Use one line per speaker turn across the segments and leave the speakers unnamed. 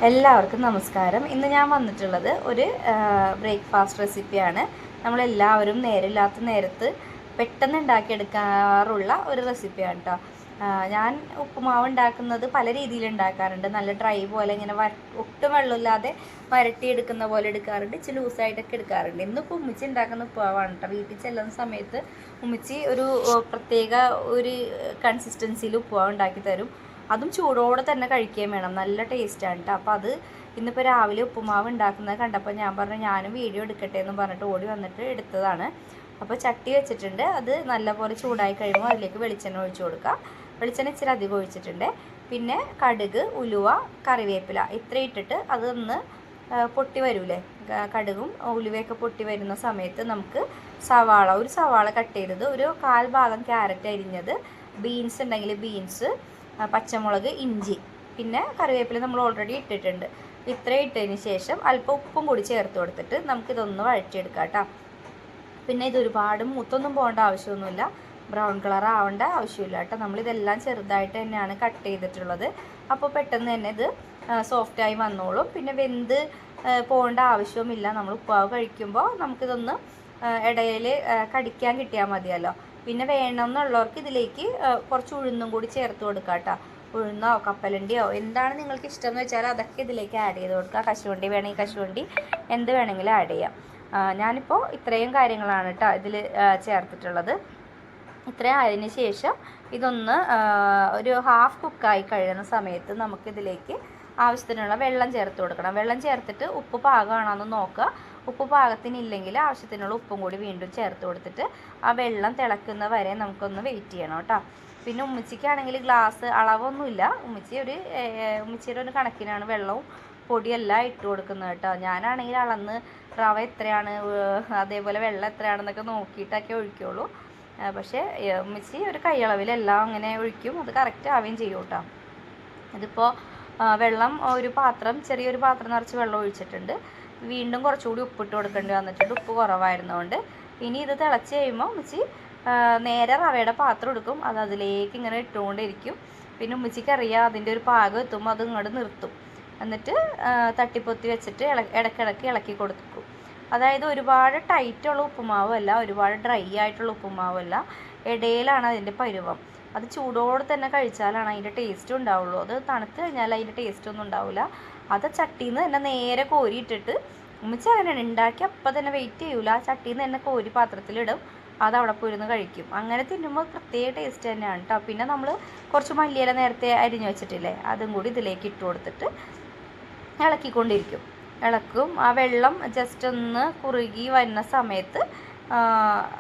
എല്ലാവർക്കും നമസ്കാരം. ഇന്ന് ഞാൻ വന്നിട്ടുള്ളത് ഒരു ബ്രേക്ക്ഫാസ്റ്റ് റെസിപ്പിയാണ്. നമ്മളെല്ലാവരും നേരില്ലാത്ത നേരത്ത് പെട്ടെന്ന് ഉണ്ടാക്കിയെടുക്കാറുള്ള ഒരു റെസിപ്പിയാണ് കേട്ടോ. ഞാൻ ഉപ്പുമാവ് ഉണ്ടാക്കുന്നത് പല രീതിയിൽ ഉണ്ടാക്കാറുണ്ട്. നല്ല ഡ്രൈ പോലെ ഇങ്ങനെ ഒട്ടും വെള്ളമില്ലാതെ വരട്ടിയെടുക്കുന്ന പോലെ എടുക്കാറുണ്ട്, ഇച്ചിരി ലൂസായിട്ടൊക്കെ എടുക്കാറുണ്ട്. ഇന്നിപ്പോൾ ഉമ്മിച്ചി ഉണ്ടാക്കുന്ന ഉപ്പുമാവാണ് കേട്ടോ. വീട്ടിൽ ചെല്ലുന്ന സമയത്ത് ഉമ്മിച്ചി ഒരു പ്രത്യേക ഒരു കൺസിസ്റ്റൻസിയിൽ ഉപ്പുമാവ് ഉണ്ടാക്കി തരും. അതും ചൂടോടെ തന്നെ കഴിക്കുകയും വേണം. നല്ല ടേസ്റ്റാണ് കേട്ടോ. അപ്പോൾ അത് ഇന്നിപ്പോൾ രാവിലെ ഉപ്പുമാവ് ഉണ്ടാക്കുന്നത് കണ്ടപ്പോൾ ഞാൻ പറഞ്ഞു ഞാനും വീഡിയോ എടുക്കട്ടെ എന്ന് പറഞ്ഞിട്ട് ഓടി വന്നിട്ട് എടുത്തതാണ്. അപ്പോൾ ചട്ടി വെച്ചിട്ടുണ്ട്. അത് നല്ലപോലെ ചൂടായി കഴിയുമ്പോൾ അതിലേക്ക് വെളിച്ചെണ്ണ ഒഴിച്ചു കൊടുക്കുക. വെളിച്ചെണ്ണ ഇച്ചിരി അധികം ഒഴിച്ചിട്ടുണ്ട്. പിന്നെ കടുക്, ഉലുവ, കറിവേപ്പില ഇത്ര ഇട്ടിട്ട് അതൊന്ന് പൊട്ടി വരൂലേ, കടുകും ഉലുവയൊക്കെ പൊട്ടി വരുന്ന സമയത്ത് നമുക്ക് ഒരു സവാള കട്ട് ചെയ്തത്, ഒരു 1/4 ഭാഗം ക്യാരറ്റ് അരിഞ്ഞത്, ബീൻസ് ഉണ്ടെങ്കിൽ ബീൻസ്, പച്ചമുളക്, ഇഞ്ചി, പിന്നെ കറിവേപ്പില നമ്മൾ ഓൾറെഡി ഇട്ടിട്ടുണ്ട്. ഇത്രയും ഇട്ടതിന് ശേഷം അല്പം ഉപ്പും കൂടി ചേർത്ത് കൊടുത്തിട്ട് നമുക്കിതൊന്ന് വഴറ്റിയെടുക്കാം കേട്ടോ. പിന്നെ ഇത് ഒരുപാട് മൂത്തൊന്നും പോകേണ്ട ആവശ്യമൊന്നുമില്ല, ബ്രൗൺ കളർ ആവേണ്ട ആവശ്യമില്ല കേട്ടോ. നമ്മളിതെല്ലാം ചെറുതായിട്ട് തന്നെയാണ് കട്ട് ചെയ്തിട്ടുള്ളത്. അപ്പോൾ പെട്ടെന്ന് തന്നെ ഇത് സോഫ്റ്റായി വന്നോളും. പിന്നെ വെന്ത് പോകേണ്ട ആവശ്യവുമില്ല. നമ്മൾ ഉപ്പുമാവ് കഴിക്കുമ്പോൾ നമുക്കിതൊന്ന് ഇടയിൽ കടിക്കാൻ കിട്ടിയാൽ മതിയല്ലോ. പിന്നെ വേണമെന്നുള്ളവർക്ക് ഇതിലേക്ക് കുറച്ച് ഉഴുന്നും കൂടി ചേർത്ത് കൊടുക്കുക കേട്ടോ. ഉഴുന്നോ കപ്പലണ്ടിയോ എന്താണ് നിങ്ങൾക്ക് ഇഷ്ടം എന്ന് വെച്ചാൽ അതൊക്കെ ഇതിലേക്ക് ആഡ് ചെയ്ത് കൊടുക്കുക. കശുവണ്ടി വേണമെങ്കിൽ കശുവണ്ടി, എന്ത് വേണമെങ്കിലും ആഡ് ചെയ്യാം. ഞാനിപ്പോൾ ഇത്രയും കാര്യങ്ങളാണ് കേട്ടോ ഇതിൽ ചേർത്തിട്ടുള്ളത്. ഇത്രയും ആയതിന് ശേഷം ഇതൊന്ന് ഒരു ഹാഫ് കുക്കായി കഴിയുന്ന സമയത്ത് നമുക്കിതിലേക്ക് ആവശ്യത്തിനുള്ള വെള്ളം ചേർത്ത് കൊടുക്കണം. വെള്ളം ചേർത്തിട്ട് ഉപ്പ് പാകമാണെന്ന് നോക്കുക. ഉപ്പ് പാകത്തിനില്ലെങ്കിൽ ആവശ്യത്തിനുള്ള ഉപ്പും കൂടി വീണ്ടും ചേർത്ത് കൊടുത്തിട്ട് ആ വെള്ളം തിളക്കുന്ന വരെ നമുക്കൊന്ന് വെയിറ്റ് ചെയ്യണം കേട്ടോ. പിന്നെ ഉമ്മിച്ചിക്കാണെങ്കിൽ ഗ്ലാസ് അളവൊന്നുമില്ല. ഉമ്മിച്ചിയുടെ ഒരു കണക്കിനാണ് വെള്ളവും പൊടിയെല്ലാം ഇട്ട് കൊടുക്കുന്നത് കേട്ടോ. ഞാനാണെങ്കിൽ അളന്ന് റവ എത്രയാണ്, അതേപോലെ വെള്ളം എത്രയാണെന്നൊക്കെ നോക്കിയിട്ടൊക്കെ ഒഴിക്കുള്ളൂ. പക്ഷേ ഉമ്മിച്ചി ഒരു കൈയളവിലെല്ലാം അങ്ങനെ ഒഴിക്കും. അത് കറക്റ്റ് ആവുകയും ചെയ്യും കേട്ടോ. ഇതിപ്പോൾ വെള്ളം ചെറിയൊരു പാത്രം നിറച്ച് വെള്ളം ഒഴിച്ചിട്ടുണ്ട്. വീണ്ടും കുറച്ചുകൂടി ഉപ്പിട്ട് കൊടുക്കേണ്ടി വന്നിട്ടുണ്ട്, ഉപ്പ് കുറവായിരുന്നുകൊണ്ട്. ഇനി ഇത് തിളച്ച് കഴിയുമ്പോൾ ഉമ്മച്ചി നേരെ റവയുടെ പാത്രം എടുക്കും, അത് അതിലേക്ക് ഇങ്ങനെ ഇട്ടുകൊണ്ടിരിക്കും. പിന്നെ ഉമ്മച്ചിക്ക് അറിയാം അതിൻ്റെ ഒരു പാകം എത്തുമ്പോൾ അത് ഇങ്ങോട്ട് നിർത്തും. എന്നിട്ട് തട്ടിപ്പൊത്തി വെച്ചിട്ട് ഇടയ്ക്കിടയ്ക്ക് ഇളക്കി കൊടുക്കും. അതായത് ഒരുപാട് ടൈറ്റുള്ള ഉപ്പുമാവല്ല, ഒരുപാട് ഡ്രൈ ആയിട്ടുള്ള ഉപ്പുമാവല്ല, ഇടയിലാണ് അതിൻ്റെ പരുവം. അത് ചൂടോടെ തന്നെ കഴിച്ചാലാണ് അതിൻ്റെ ടേസ്റ്റ് ഉണ്ടാവുള്ളൂ. അത് തണുത്ത് കഴിഞ്ഞാൽ അതിൻ്റെ ടേസ്റ്റ് ഒന്നും ഉണ്ടാവില്ല. അത് ചട്ടിയിൽ നിന്ന് തന്നെ നേരെ കോരിയിട്ടിട്ട് ഉമ്മച്ചി അങ്ങനെയാണ് ഉണ്ടാക്കി, അപ്പം തന്നെ വെയിറ്റ് ചെയ്യൂല, ചട്ടിയിൽ നിന്ന് തന്നെ കോരി പാത്രത്തിലിടും, അത് അവിടെ പോയിരുന്ന് കഴിക്കും. അങ്ങനെ തിന്നുമ്പോൾ പ്രത്യേക ടേസ്റ്റ് തന്നെയാണ് കേട്ടോ. പിന്നെ നമ്മൾ കുറച്ച് മല്ലിയില നേരത്തെ അരിഞ്ഞു വെച്ചിട്ടില്ലേ, അതും കൂടി ഇതിലേക്ക് ഇട്ട് കൊടുത്തിട്ട് ഇളക്കിക്കൊണ്ടിരിക്കും. ഇളക്കും. ആ വെള്ളം ജസ്റ്റ് ഒന്ന് കുറുകി വരുന്ന സമയത്ത്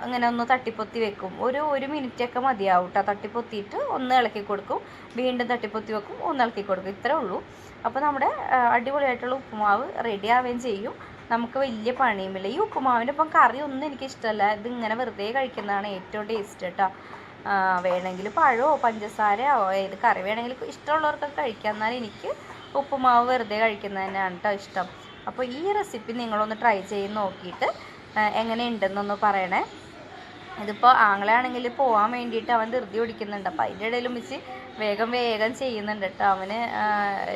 അങ്ങനെ ഒന്ന് തട്ടിപ്പൊത്തി വെക്കും. ഒരു മിനിറ്റൊക്കെ മതിയാവും കേട്ടോ. തട്ടിപ്പൊത്തിയിട്ട് ഒന്ന് ഇളക്കി കൊടുക്കും, വീണ്ടും തട്ടിപ്പൊത്തി വെക്കും, ഒന്ന് ഇളക്കി കൊടുക്കും. ഇത്രേ ഉള്ളൂ. അപ്പോൾ നമ്മുടെ അടിപൊളിയായിട്ടുള്ള ഉപ്പുമാവ് റെഡി ആവുകയും ചെയ്യും. നമുക്ക് വലിയ പണിയുമില്ല. ഈ ഉപ്പുമാവിൻ്റെ ഇപ്പം കറി ഒന്നും എനിക്കിഷ്ടമല്ല. ഇതിങ്ങനെ വെറുതെ കഴിക്കുന്നതാണ് ഏറ്റവും ടേസ്റ്റ് കേട്ടോ. വേണമെങ്കിൽ പഴമോ പഞ്ചസാരയോ ഏത് കറി വേണമെങ്കിലും ഇഷ്ടമുള്ളവർക്കൊക്കെ കഴിക്കാം. എന്നാലും എനിക്ക് ഉപ്പുമാവ് വെറുതെ കഴിക്കുന്നത് തന്നെയാണ് കേട്ടോ ഇഷ്ടം. അപ്പോൾ ഈ റെസിപ്പി നിങ്ങളൊന്ന് ട്രൈ ചെയ്ത് നോക്കിയിട്ട് എങ്ങനെയുണ്ടെന്നൊന്ന് പറയണേ. ഇതിപ്പോൾ ആങ്ങളെയാണെങ്കിൽ പോകാൻ വേണ്ടിയിട്ട് അവൻ ധൃതി പിടിക്കുന്നുണ്ട്. അപ്പോൾ അതിൻ്റെ ഇടയിലും മിച്ച് വേഗം ചെയ്യുന്നുണ്ട് കേട്ടോ. അവന്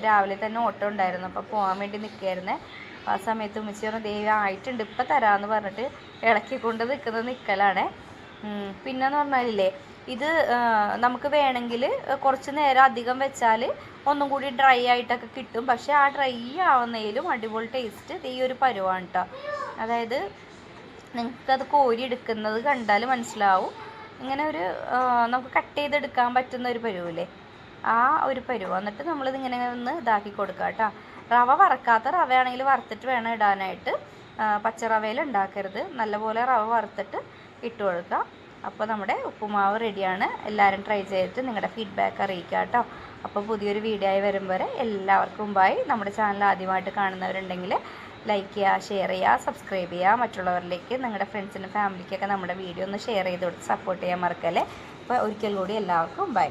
രാവിലെ തന്നെ ഓട്ടം ഉണ്ടായിരുന്നു, അപ്പോൾ പോകാൻ വേണ്ടി നിൽക്കുകയായിരുന്നേ. ആ സമയത്ത് ഉമ്മച്ചി പറഞ്ഞു ദൈവം ആയിട്ടുണ്ട് ഇപ്പം തരാമെന്ന് പറഞ്ഞിട്ട് ഇളക്കിക്കൊണ്ട് നിൽക്കലാണേ. പിന്നെന്ന് പറഞ്ഞാലില്ലേ, ഇത് നമുക്ക് വേണമെങ്കിൽ കുറച്ച് നേരം അധികം വെച്ചാൽ ഒന്നും കൂടി ഡ്രൈ ആയിട്ടൊക്കെ കിട്ടും. പക്ഷേ ആ ഡ്രൈ ആവുന്നതിലും അടിപൊളി ടേസ്റ്റ് ഈ ഒരു പരുവാണ് കേട്ടോ. അതായത് നിങ്ങൾക്കത് കോരി എടുക്കുന്നത് കണ്ടാൽ മനസ്സിലാവും. ഇങ്ങനെ നമുക്ക് കട്ട് ചെയ്തെടുക്കാൻ പറ്റുന്ന ഒരു പരുവില്ലേ, ആ ഒരു പരുവ്. എന്നിട്ട് നമ്മളിതിങ്ങനെ ഒന്ന് ഇതാക്കി കൊടുക്കുക കേട്ടോ. റവ വറക്കാത്ത റവയാണെങ്കിൽ വറുത്തിട്ട് വേണം ഇടാനായിട്ട്. പച്ചറവയിൽ ഉണ്ടാക്കരുത്, നല്ലപോലെ റവ വറുത്തിട്ട് ഇട്ട് കൊടുക്കുക. അപ്പോൾ നമ്മുടെ ഉപ്പുമാവ് റെഡിയാണ്. എല്ലാവരും ട്രൈ ചെയ്തിട്ട് നിങ്ങളുടെ ഫീഡ്ബാക്ക് അറിയിക്കുക കേട്ടോ. അപ്പോൾ പുതിയൊരു വീഡിയോ ആയി വരും വരെ എല്ലാവർക്കും ബൈ. നമ്മുടെ ചാനൽ ആദ്യമായിട്ട് കാണുന്നവരുണ്ടെങ്കിൽ ലൈക്ക് ചെയ്യുക, ഷെയർ ചെയ്യുക, സബ്സ്ക്രൈബ് ചെയ്യുക. മറ്റുള്ളവരിലേക്ക് നിങ്ങളുടെ ഫ്രണ്ട്സിനും ഫാമിലിക്കൊക്കെ നമ്മുടെ വീഡിയോ ഒന്ന് ഷെയർ ചെയ്ത് കൊടുത്ത് സപ്പോർട്ട് ചെയ്യാൻ മറക്കല്ലേ. അപ്പോൾ ഒരിക്കൽ കൂടി എല്ലാവർക്കും ബൈ.